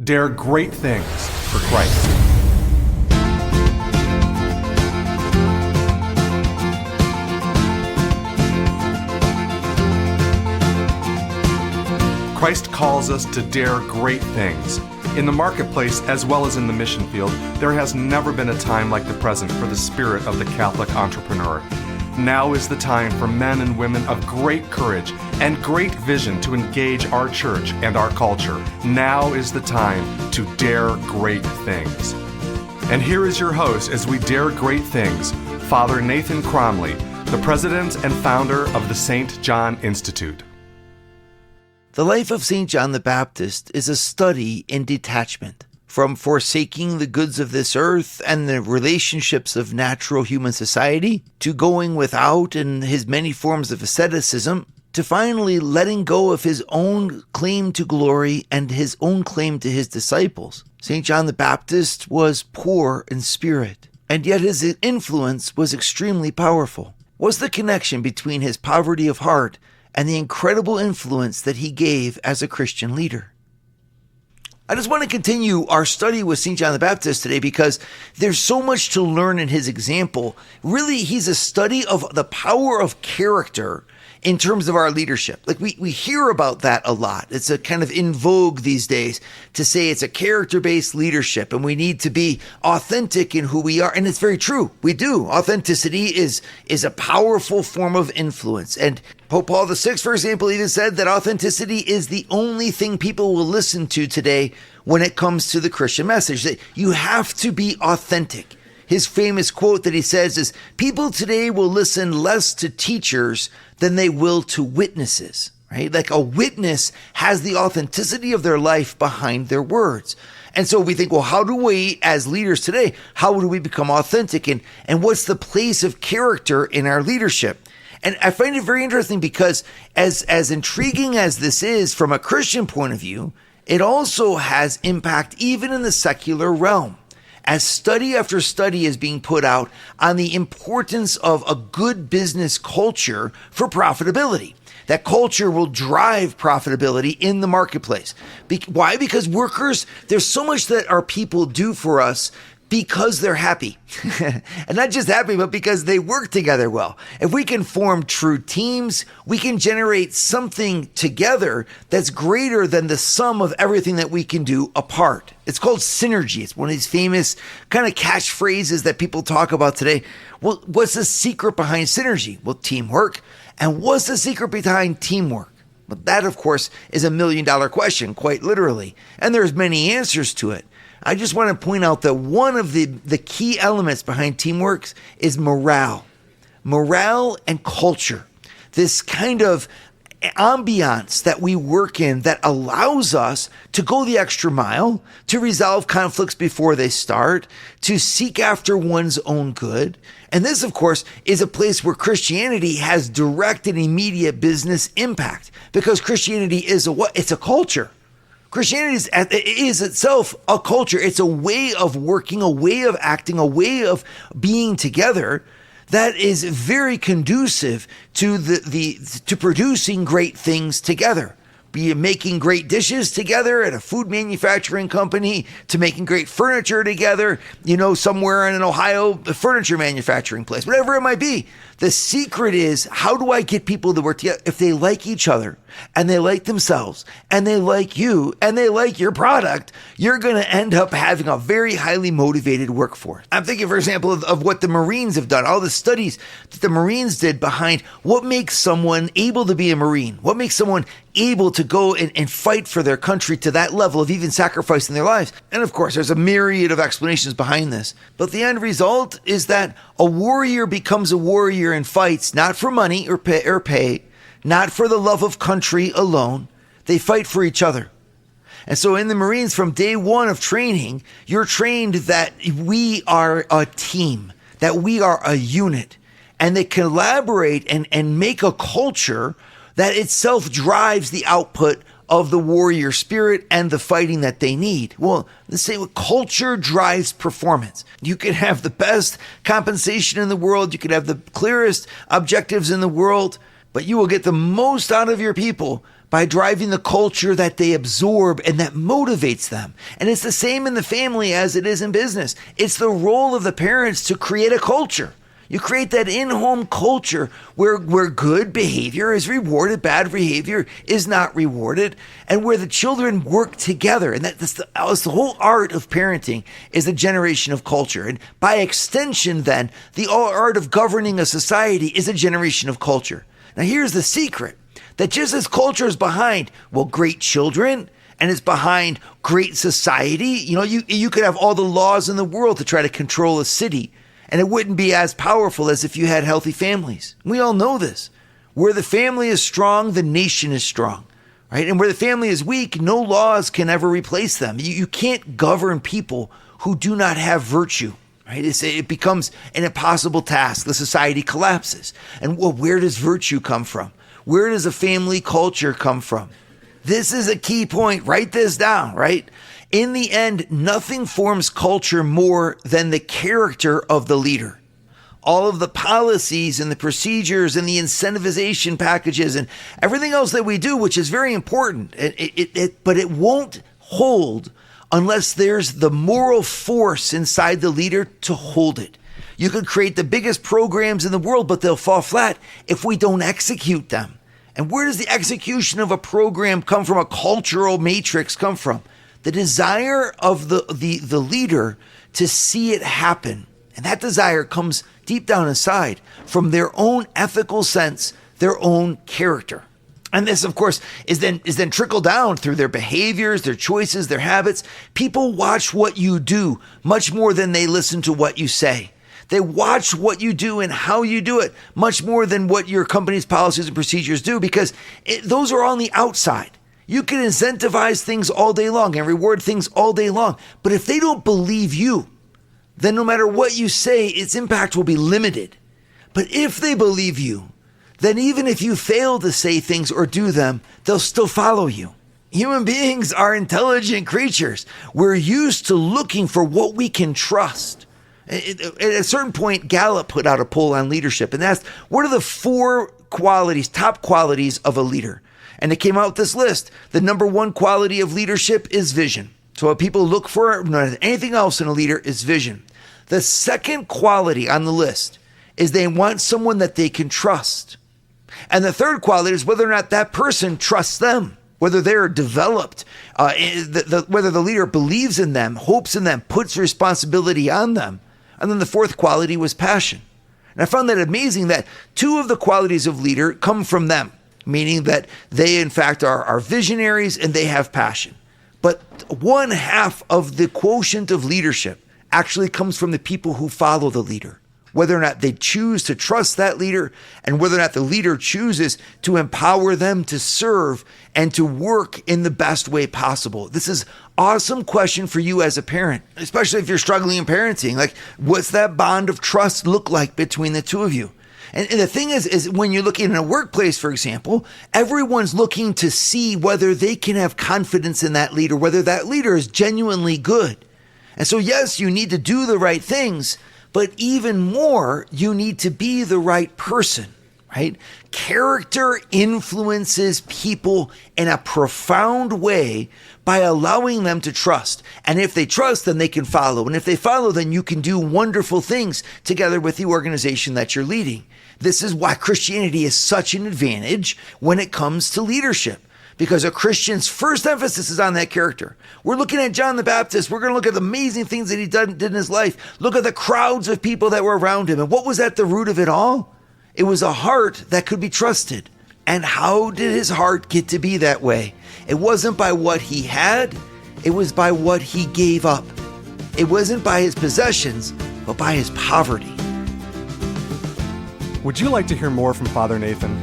Dare great things for Christ. Christ calls us to dare great things. In the marketplace, as well as in the mission field, there has never been a time like the present for the spirit of the Catholic entrepreneur. Now is the time for men and women of great courage and great vision to engage our church and our culture. Now is the time to dare great things. And here is your host as we dare great things, Father Nathan Cromley, the president and founder of the St. John Institute. The life of St. John the Baptist is a study in detachment, from forsaking the goods of this earth and the relationships of natural human society, to going without in his many forms of asceticism, to finally letting go of his own claim to glory and his own claim to his disciples. St. John the Baptist was poor in spirit, and yet his influence was extremely powerful. What's the connection between his poverty of heart and the incredible influence that he gave as a Christian leader? I just want to continue our study with St. John the Baptist today because there's so much to learn in his example. Really, he's a study of the power of character in terms of our leadership. Like we hear about that a lot. It's a kind of in vogue these days to say it's a character-based leadership and we need to be authentic in who we are. And it's very true. We do. Authenticity is a powerful form of influence. And Pope Paul VI, for example, even said that authenticity is the only thing people will listen to today when it comes to the Christian message, that you have to be authentic. His famous quote that he says is, people today will listen less to teachers than they will to witnesses, right? Like a witness has the authenticity of their life behind their words. And so we think, well, how do we, as leaders today, how do we become authentic? And what's the place of character in our leadership? And I find it very interesting because as intriguing as this is from a Christian point of view, it also has impact even in the secular realm. As study after study is being put out on the importance of a good business culture for profitability. That culture will drive profitability in the marketplace. Why? Because workers, there's so much that our people do for us because they're happy. And not just happy, but because they work together well. If we can form true teams, we can generate something together that's greater than the sum of everything that we can do apart. It's called synergy. It's one of these famous kind of catchphrases that people talk about today. Well, what's the secret behind synergy? Well, teamwork. And what's the secret behind teamwork? But that, of course, is $1 million question, quite literally. And there's many answers to it. I just want to point out that one of the key elements behind teamwork is morale. Morale and culture. This kind of ambiance that we work in that allows us to go the extra mile, to resolve conflicts before they start, to seek after one's own good. And this, of course, is a place where Christianity has direct and immediate business impact, because Christianity is it's a culture. Christianity is itself a culture. It's a way of working, a way of acting, a way of being together that is very conducive to to producing great things together. Be it making great dishes together at a food manufacturing company, to making great furniture together, somewhere in Ohio, a furniture manufacturing place, whatever it might be. The secret is, how do I get people to work together? If they like each other and they like themselves and they like you and they like your product, you're going to end up having a very highly motivated workforce. I'm thinking, for example, of what the Marines have done, all the studies that the Marines did behind what makes someone able to be a Marine, what makes someone able to go and fight for their country to that level of even sacrificing their lives. And of course, there's a myriad of explanations behind this. But the end result is that a warrior becomes a warrior and fights not for money or pay, not for the love of country alone. They fight for each other. And so in the Marines, from day one of training, you're trained that we are a team, that we are a unit, and they collaborate and make a culture that itself drives the output of the warrior spirit and the fighting that they need. Well, let's say culture drives performance. You can have the best compensation in the world, you can have the clearest objectives in the world, but you will get the most out of your people by driving the culture that they absorb and that motivates them. And it's the same in the family as it is in business. It's the role of the parents to create a culture. You create that in-home culture where good behavior is rewarded, bad behavior is not rewarded, and where the children work together. And that's the whole art of parenting, is a generation of culture. And by extension, then, the art of governing a society is a generation of culture. Now, here's the secret, that just as culture is behind, great children, and it's behind great society, you could have all the laws in the world to try to control a city, and it wouldn't be as powerful as if you had healthy families. We all know this. Where the family is strong, the nation is strong, right? And where the family is weak, no laws can ever replace them. You can't govern people who do not have virtue, right? It becomes an impossible task. The society collapses. And where does virtue come from? Where does a family culture come from? This is a key point. Write this down, right? In the end, nothing forms culture more than the character of the leader. All of the policies and the procedures and the incentivization packages and everything else that we do, which is very important, but it won't hold unless there's the moral force inside the leader to hold it. You could create the biggest programs in the world, but they'll fall flat if we don't execute them. And where does the execution of a program come from? A cultural matrix come from? The desire of the leader to see it happen. And that desire comes deep down inside from their own ethical sense, their own character. And this, of course, is then trickled down through their behaviors, their choices, their habits. People watch what you do much more than they listen to what you say. They watch what you do and how you do it much more than what your company's policies and procedures do, because those are on the outside. You can incentivize things all day long and reward things all day long. But if they don't believe you, then no matter what you say, its impact will be limited. But if they believe you, then even if you fail to say things or do them, they'll still follow you. Human beings are intelligent creatures. We're used to looking for what we can trust. At a certain point, Gallup put out a poll on leadership and asked, what are the 4 qualities, top qualities of a leader? And it came out with this list. The number 1 quality of leadership is vision. So what people look for, more than anything else in a leader, is vision. The second quality on the list is they want someone that they can trust. And the third quality is whether or not that person trusts them, whether they're developed, whether the leader believes in them, hopes in them, puts responsibility on them. And then the fourth quality was passion. And I found that amazing that 2 of the qualities of leader come from them, meaning that they, in fact, are visionaries and they have passion. But 1/2 of the quotient of leadership actually comes from the people who follow the leader, whether or not they choose to trust that leader and whether or not the leader chooses to empower them to serve and to work in the best way possible. This is an awesome question for you as a parent, especially if you're struggling in parenting. Like, what's that bond of trust look like between the 2 of you? And the thing is when you're looking in a workplace, for example, everyone's looking to see whether they can have confidence in that leader, whether that leader is genuinely good. And so, yes, you need to do the right things, but even more, you need to be the right person, right? Character influences people in a profound way by allowing them to trust. And if they trust, then they can follow. And if they follow, then you can do wonderful things together with the organization that you're leading. This is why Christianity is such an advantage when it comes to leadership, because a Christian's first emphasis is on that character. We're looking at John the Baptist. We're going to look at the amazing things that he did in his life. Look at the crowds of people that were around him. And what was at the root of it all? It was a heart that could be trusted. And how did his heart get to be that way? It wasn't by what he had. It was by what he gave up. It wasn't by his possessions, but by his poverty. Would you like to hear more from Father Nathan?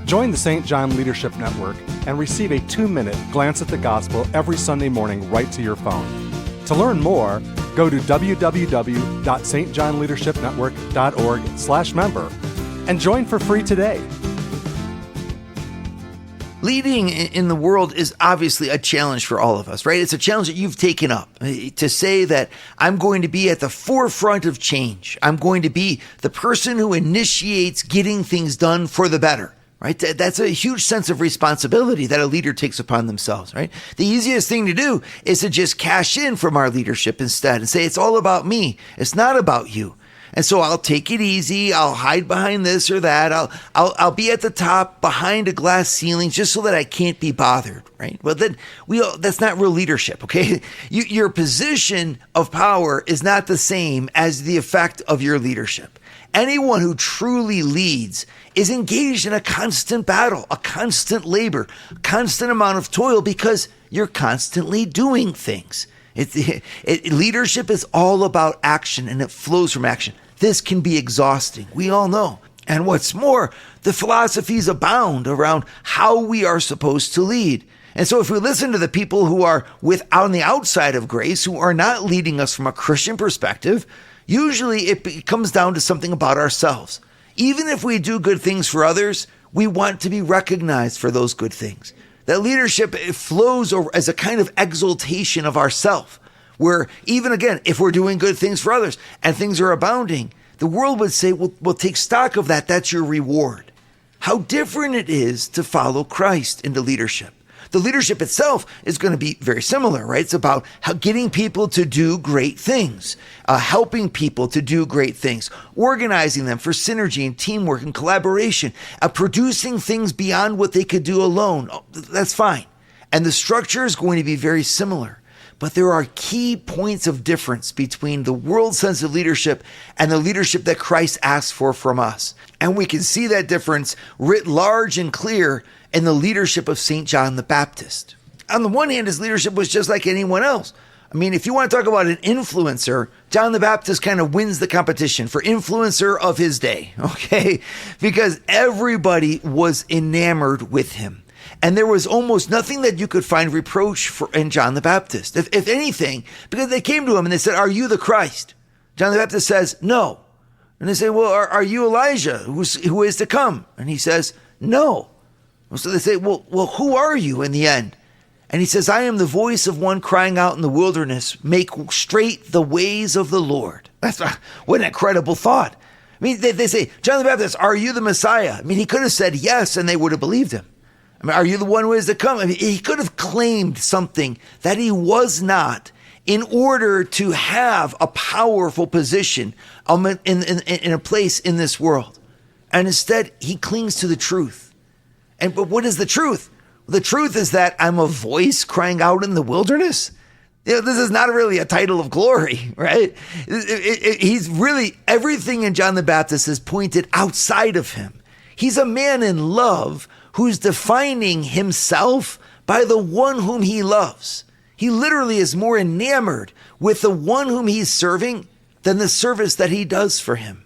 Join the St. John Leadership Network and receive a 2-minute glance at the gospel every Sunday morning right to your phone. To learn more, go to www.stjohnleadershipnetwork.org/member and join for free today. Leading in the world is obviously a challenge for all of us, right? It's a challenge that you've taken up to say that I'm going to be at the forefront of change. I'm going to be the person who initiates getting things done for the better. right? That's a huge sense of responsibility that a leader takes upon themselves, right? The easiest thing to do is to just cash in from our leadership instead and say, it's all about me. It's not about you. And so I'll take it easy. I'll hide behind this or that. I'll be at the top behind a glass ceiling just so that I can't be bothered, right? Well, then that's not real leadership, okay? Your position of power is not the same as the effect of your leadership. Anyone who truly leads is engaged in a constant battle, a constant labor, a constant amount of toil because you're constantly doing things. Leadership is all about action and it flows from action. This can be exhausting. We all know. And what's more, the philosophies abound around how we are supposed to lead. And so if we listen to the people who are on the outside of grace, who are not leading us from a Christian perspective, usually it comes down to something about ourselves. Even if we do good things for others, we want to be recognized for those good things. That leadership, it flows as a kind of exaltation of ourself, where even again, if we're doing good things for others and things are abounding, the world would say, well, take stock of that. That's your reward. How different it is to follow Christ into leadership. The leadership itself is going to be very similar, right? It's about getting people to do great things, helping people to do great things, organizing them for synergy and teamwork and collaboration, producing things beyond what they could do alone. That's fine. And the structure is going to be very similar. But there are key points of difference between the world's sense of leadership and the leadership that Christ asks for from us. And we can see that difference writ large and clear in the leadership of St. John the Baptist. On the one hand, his leadership was just like anyone else. I mean, if you want to talk about an influencer, John the Baptist kind of wins the competition for influencer of his day, okay? Because everybody was enamored with him. And there was almost nothing that you could find reproach for in John the Baptist. If anything, because they came to him and they said, "Are you the Christ?" John the Baptist says, "No." And they say, "Well, are you Elijah who is to come?" And he says, "No." So they say, well, who are you in the end? And he says, "I am the voice of one crying out in the wilderness, make straight the ways of the Lord." What an incredible thought. I mean, they say, "John the Baptist, are you the Messiah?" I mean, he could have said yes and they would have believed him. I mean, "Are you the one who is to come?" I mean, he could have claimed something that he was not in order to have a powerful position in a place in this world. And instead, he clings to the truth. But what is the truth? The truth is that I'm a voice crying out in the wilderness. This is not really a title of glory, right? He's really, everything in John the Baptist is pointed outside of him. He's a man in love who's defining himself by the one whom he loves. He literally is more enamored with the one whom he's serving than the service that he does for him.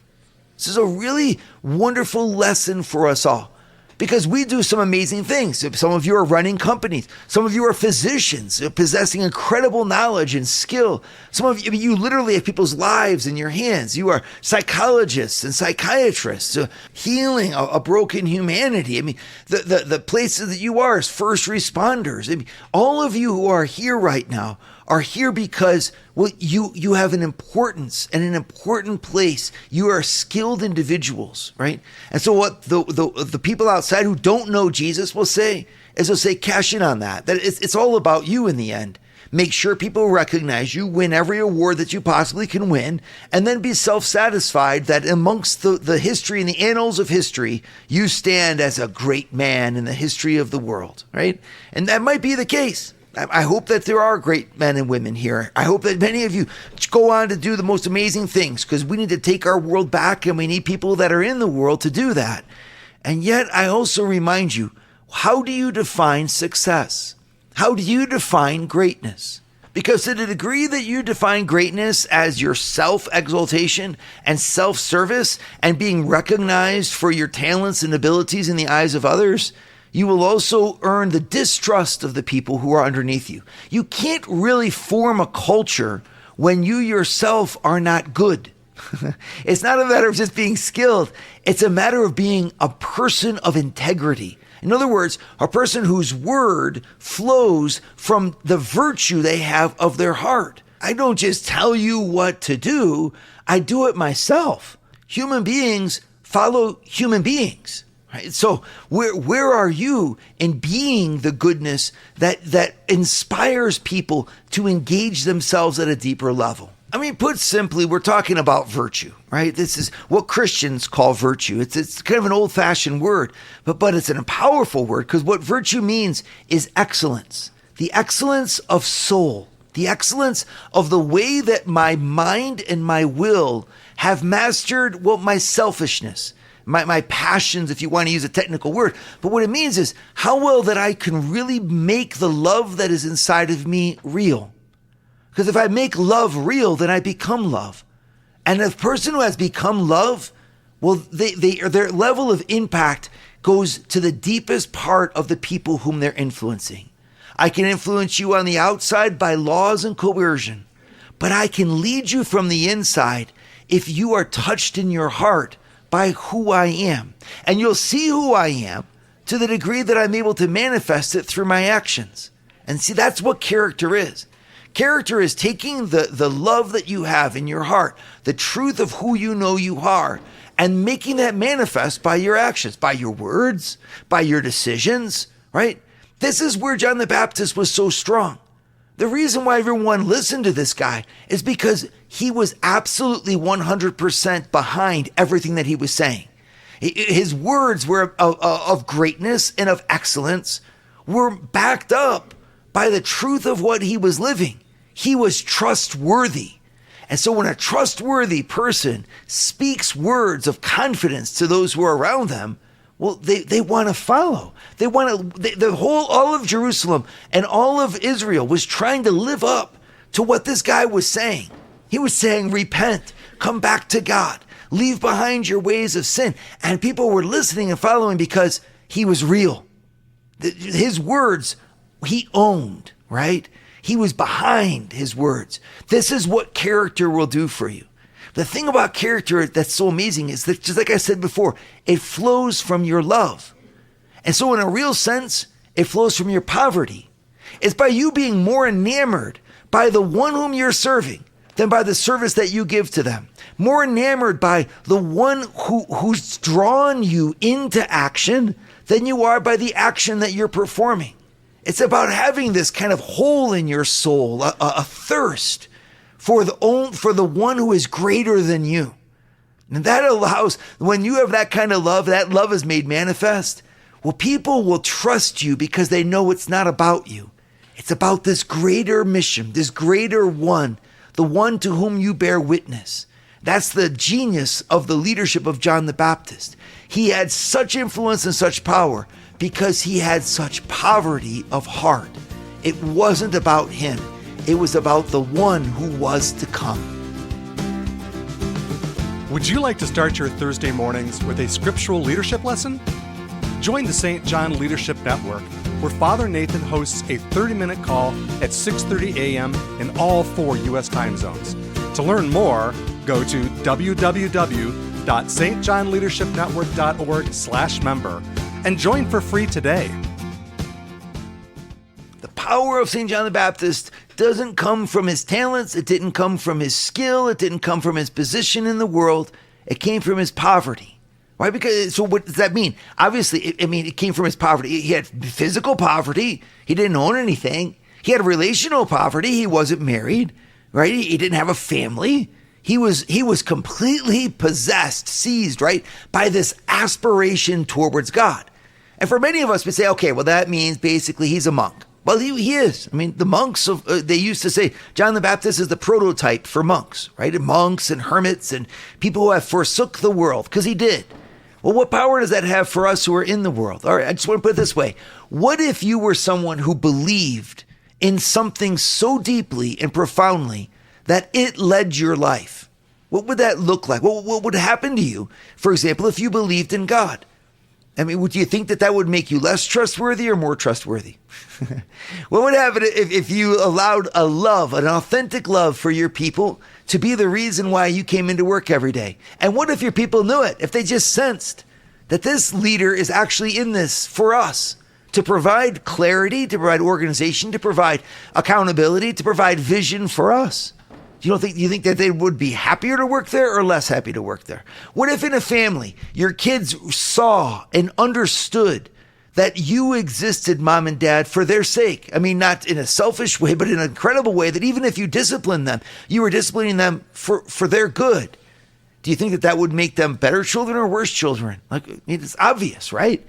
This is a really wonderful lesson for us all. Because we do some amazing things. Some of you are running companies. Some of you are physicians possessing incredible knowledge and skill. Some of you literally have people's lives in your hands. You are psychologists and psychiatrists healing a broken humanity. I mean, the places that you are as first responders. I mean, all of you who are here right now are here because you have an importance and an important place. You are skilled individuals, right? And so what the people outside who don't know Jesus will say is they'll say, cash in on that. That it's all about you in the end. Make sure people recognize you, win every award that you possibly can win, and then be self-satisfied that amongst the history and the annals of history, you stand as a great man in the history of the world, right? And that might be the case. I hope that there are great men and women here. I hope that many of you go on to do the most amazing things, because we need to take our world back and we need people that are in the world to do that. And yet I also remind you, how do you define success? How do you define greatness? Because to the degree that you define greatness as your self-exaltation and self-service and being recognized for your talents and abilities in the eyes of others, you will also earn the distrust of the people who are underneath you. You can't really form a culture when you yourself are not good. It's not a matter of just being skilled. It's a matter of being a person of integrity. In other words, a person whose word flows from the virtue they have of their heart. I don't just tell you what to do. I do it myself. Human beings follow human beings. Right? So where are you in being the goodness that inspires people to engage themselves at a deeper level? I mean, put simply, we're talking about virtue, right? This is what Christians call virtue. It's kind of an old-fashioned word, but it's a powerful word, because what virtue means is excellence. The excellence of soul, the excellence of the way that my mind and my will have mastered, my selfishness, my passions, if you want to use a technical word. But what it means is how well that I can really make the love that is inside of me real. Because if I make love real, then I become love. And a person who has become love, well, their level of impact goes to the deepest part of the people whom they're influencing. I can influence you on the outside by laws and coercion, but I can lead you from the inside if you are touched in your heart by who I am. And you'll see who I am to the degree that I'm able to manifest it through my actions. And see, that's what character is. Character is taking the love that you have in your heart, the truth of who you know you are, and making that manifest by your actions, by your words, by your decisions, right? This is where John the Baptist was so strong. The reason why everyone listened to this guy is because he was absolutely 100% behind everything that he was saying. His words were of greatness and of excellence, were backed up by the truth of what he was living. He was trustworthy. And so when a trustworthy person speaks words of confidence to those who are around them, well, they want to follow. All of Jerusalem and all of Israel was trying to live up to what this guy was saying. He was saying, repent, come back to God, leave behind your ways of sin. And people were listening and following because he was real. His words, he owned, right? He was behind his words. This is what character will do for you. The thing about character that's so amazing is that, just like I said before, it flows from your love. And so in a real sense, it flows from your poverty. It's by you being more enamored by the one whom you're serving than by the service that you give to them. More enamored by the one who's drawn you into action than you are by the action that you're performing. It's about having this kind of hole in your soul, a thirst for the one who is greater than you. And that allows, when you have that kind of love, that love is made manifest, well, people will trust you because they know it's not about you. It's about this greater mission, this greater one, the one to whom you bear witness. That's the genius of the leadership of John the Baptist. He had such influence and such power because he had such poverty of heart. It wasn't about him. It was about the one who was to come. Would you like to start your Thursday mornings with a scriptural leadership lesson? Join the St. John Leadership Network, where Father Nathan hosts a 30-minute call at 6:30 a.m. in all 4 U.S. time zones. To learn more, go to www.stjohnleadershipnetwork.org/member and join for free today. The power of St. John the Baptist doesn't come from his talents. It didn't come from his skill. It didn't come from his position in the world. It came from his poverty. Right? Because, so what does that mean? Obviously, it came from his poverty. He had physical poverty. He didn't own anything. He had relational poverty. He wasn't married. Right? He didn't have a family. He was completely possessed, seized, right, by this aspiration towards God. And for many of us, we say, okay, well, that means basically he's a monk. Well, he is. I mean, the monks, they used to say John the Baptist is the prototype for monks, right? And monks and hermits and people who have forsook the world, because he did. Well, what power does that have for us who are in the world? All right, I just want to put it this way. What if you were someone who believed in something so deeply and profoundly that it led your life? What would that look like? What would happen to you, for example, if you believed in God? I mean, would you think that would make you less trustworthy or more trustworthy? What would happen if you allowed a love, an authentic love for your people to be the reason why you came into work every day? And what if your people knew it? If they just sensed that this leader is actually in this for us, to provide clarity, to provide organization, to provide accountability, to provide vision for us? You think that they would be happier to work there or less happy to work there? What if in a family, your kids saw and understood that you existed, mom and dad, for their sake? I mean, not in a selfish way, but in an incredible way, that even if you disciplined them, you were disciplining them for their good. Do you think that that would make them better children or worse children? Like, I mean, it's obvious, right?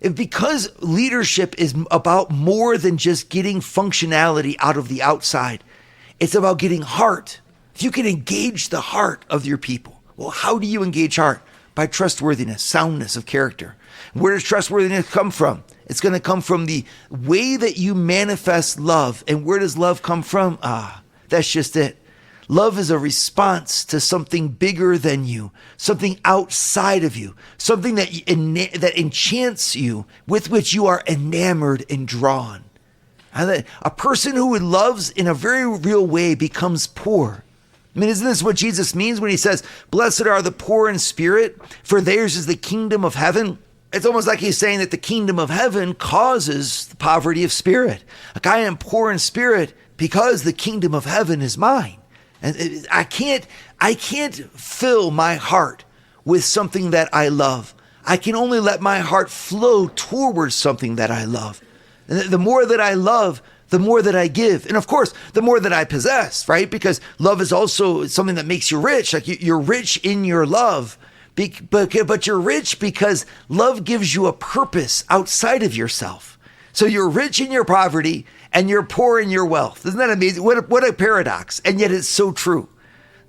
Because leadership is about more than just getting functionality out of the outside. It's about getting heart. If you can engage the heart of your people, well, how do you engage heart? By trustworthiness, soundness of character. Where does trustworthiness come from? It's going to come from the way that you manifest love. And where does love come from? That's just it. Love is a response to something bigger than you, something outside of you, something that enchants you, with which you are enamored and drawn. A person who loves in a very real way becomes poor. I mean, isn't this what Jesus means when he says, "Blessed are the poor in spirit, for theirs is the kingdom of heaven"? It's almost like he's saying that the kingdom of heaven causes the poverty of spirit. Like, I am poor in spirit because the kingdom of heaven is mine. And I can't fill my heart with something that I love. I can only let my heart flow towards something that I love. The more that I love, the more that I give. And of course, the more that I possess, right? Because love is also something that makes you rich. Like, you're rich in your love, but you're rich because love gives you a purpose outside of yourself. So you're rich in your poverty and you're poor in your wealth. Isn't that amazing? What a paradox. And yet it's so true.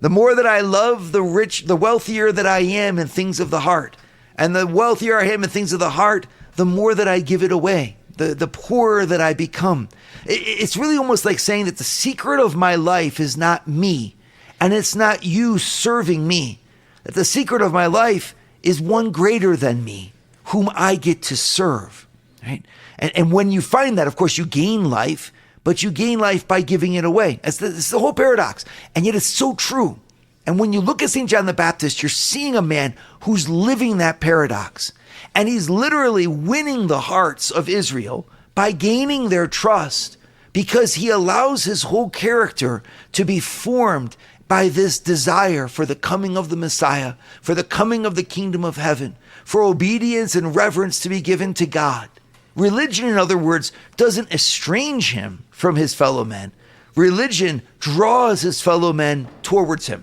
The more that I love, the wealthier that I am in things of the heart. And the wealthier I am in things of the heart, the more that I give it away. The poorer that I become. It's really almost like saying that the secret of my life is not me, and it's not you serving me. That the secret of my life is one greater than me, whom I get to serve. Right? And when you find that, of course, you gain life, but you gain life by giving it away. It's the whole paradox. And yet it's so true. And when you look at St. John the Baptist, you're seeing a man who's living that paradox. And he's literally winning the hearts of Israel by gaining their trust, because he allows his whole character to be formed by this desire for the coming of the Messiah, for the coming of the kingdom of heaven, for obedience and reverence to be given to God. Religion, in other words, doesn't estrange him from his fellow men. Religion draws his fellow men towards him.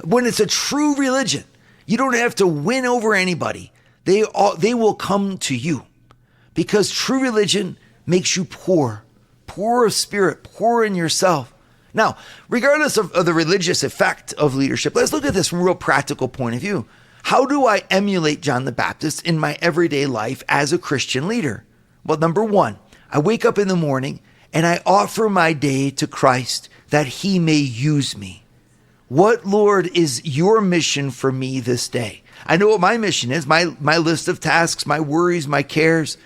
When it's a true religion, you don't have to win over anybody. They will come to you, because true religion makes you poor of spirit, poor in yourself. Now, regardless of the religious effect of leadership, let's look at this from a real practical point of view. How do I emulate John the Baptist in my everyday life as a Christian leader? Well, number one, I wake up in the morning and I offer my day to Christ that he may use me. What, Lord, is your mission for me this day? I know what my mission is, my list of tasks, my worries, my cares.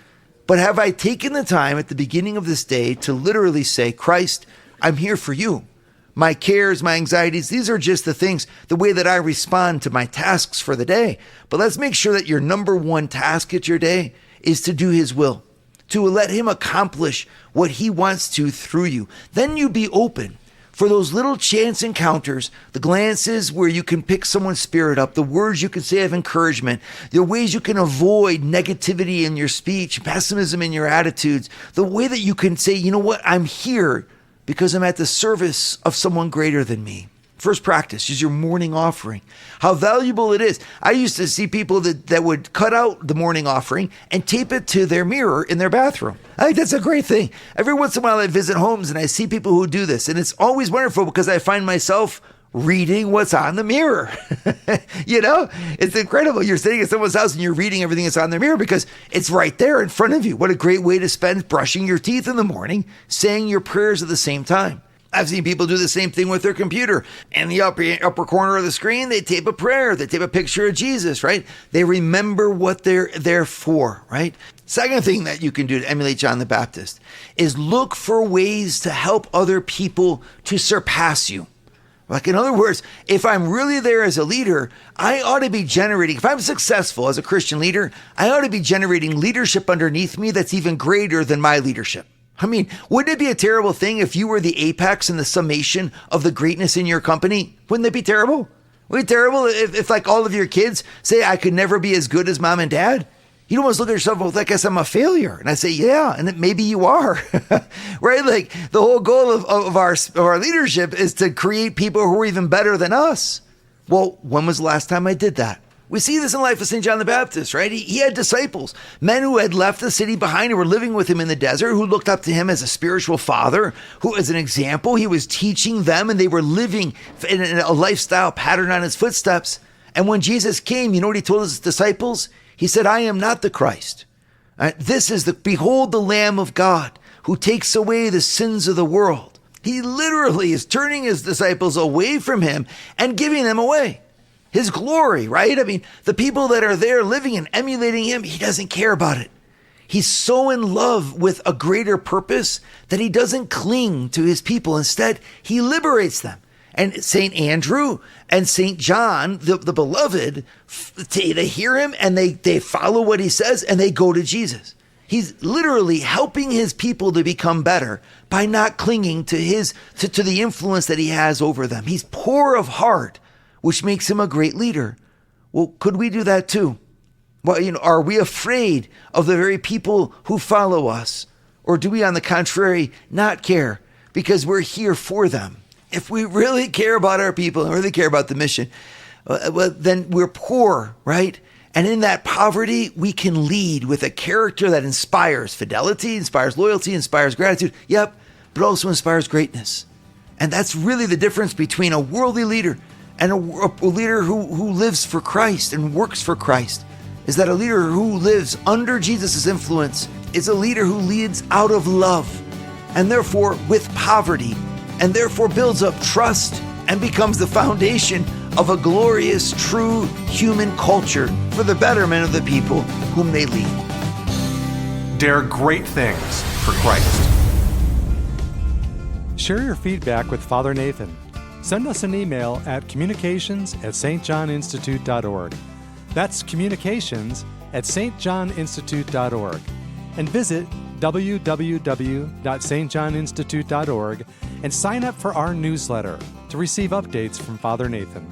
But have I taken the time at the beginning of this day to literally say, Christ, I'm here for you. My cares, my anxieties, these are just the things, the way that I respond to my tasks for the day. But let's make sure that your number one task at your day is to do his will, to let him accomplish what he wants to through you. Then you be open for those little chance encounters, the glances where you can pick someone's spirit up, the words you can say of encouragement, the ways you can avoid negativity in your speech, pessimism in your attitudes, the way that you can say, you know what, I'm here because I'm at the service of someone greater than me. First practice is your morning offering. How valuable it is. I used to see people that would cut out the morning offering and tape it to their mirror in their bathroom. I think that's a great thing. Every once in a while I visit homes and I see people who do this, and it's always wonderful because I find myself reading what's on the mirror. You know, it's incredible. You're sitting at someone's house and you're reading everything that's on their mirror because it's right there in front of you. What a great way to spend brushing your teeth in the morning, saying your prayers at the same time. I've seen people do the same thing with their computer. In the upper corner of the screen, they tape a prayer. They tape a picture of Jesus, right? They remember what they're there for, right? Second thing that you can do to emulate John the Baptist is look for ways to help other people to surpass you. Like, in other words, if I'm really there as a leader, I ought to be generating, if I'm successful as a Christian leader, I ought to be generating leadership underneath me that's even greater than my leadership. I mean, wouldn't it be a terrible thing if you were the apex and the summation of the greatness in your company? Wouldn't it be terrible? Wouldn't it be terrible if like all of your kids say, I could never be as good as mom and dad? You'd almost look at yourself, well, I guess I'm a failure. And I say, yeah, and maybe you are, right? Like the whole goal of our leadership is to create people who are even better than us. Well, when was the last time I did that? We see this in the life of St. John the Baptist, right? He had disciples, men who had left the city behind and were living with him in the desert, who looked up to him as a spiritual father, who as an example, he was teaching them and they were living in a lifestyle pattern on his footsteps. And when Jesus came, you know what he told his disciples? He said, I am not the Christ. This is behold the Lamb of God who takes away the sins of the world. He literally is turning his disciples away from him and giving them away. His glory, right? I mean, the people that are there living and emulating him, he doesn't care about it. He's so in love with a greater purpose that he doesn't cling to his people. Instead, he liberates them. And St. Andrew and St. John, the beloved, they hear him and they follow what he says and they go to Jesus. He's literally helping his people to become better by not clinging to to the influence that he has over them. He's poor of heart, which makes him a great leader. Well, could we do that too? Well, are we afraid of the very people who follow us? Or do we, on the contrary, not care because we're here for them? If we really care about our people and really care about the mission, well, then we're poor, right? And in that poverty, we can lead with a character that inspires fidelity, inspires loyalty, inspires gratitude. Yep, but also inspires greatness. And that's really the difference between a worldly leader and a leader who lives for Christ and works for Christ, is that a leader who lives under Jesus' influence is a leader who leads out of love and therefore with poverty, and therefore builds up trust and becomes the foundation of a glorious, true human culture for the betterment of the people whom they lead. Dare great things for Christ. Share your feedback with Father Nathan. Send us an email at communications@stjohninstitute.org. That's communications@stjohninstitute.org. And visit www.stjohninstitute.org and sign up for our newsletter to receive updates from Father Nathan.